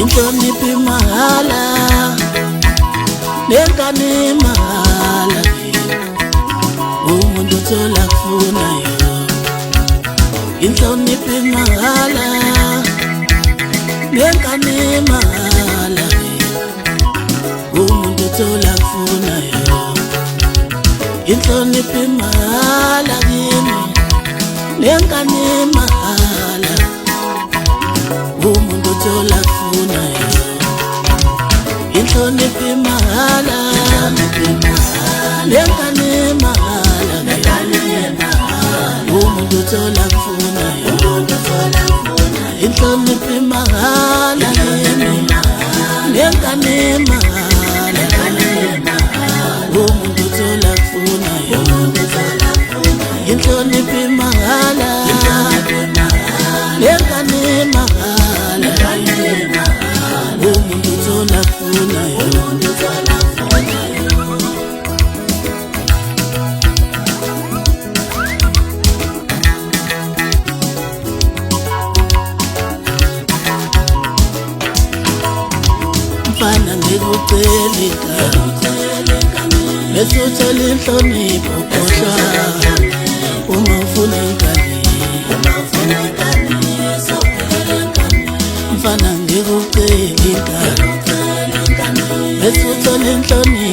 inhlonipho imahala nengane imahala umuntu uthola kufunayo inhlonipho imahala nengane imahala umuntu uthola kufunayo inhlonipho imahala kimi nengane imahala umuntu uthola kufunayo inhlonipho imahala nengane imahala umuntu uthola kufunayo inhlonipho imahala nengane imahala umuntu uthola kufunayo inhlonipho imahala nengane imahala umuntu uthola kufunayo mfana ngikucela igama bese uthola inhlonipho khohlwa uma ufuna ingane mfana ngikucela igama bese uthola inhlonipho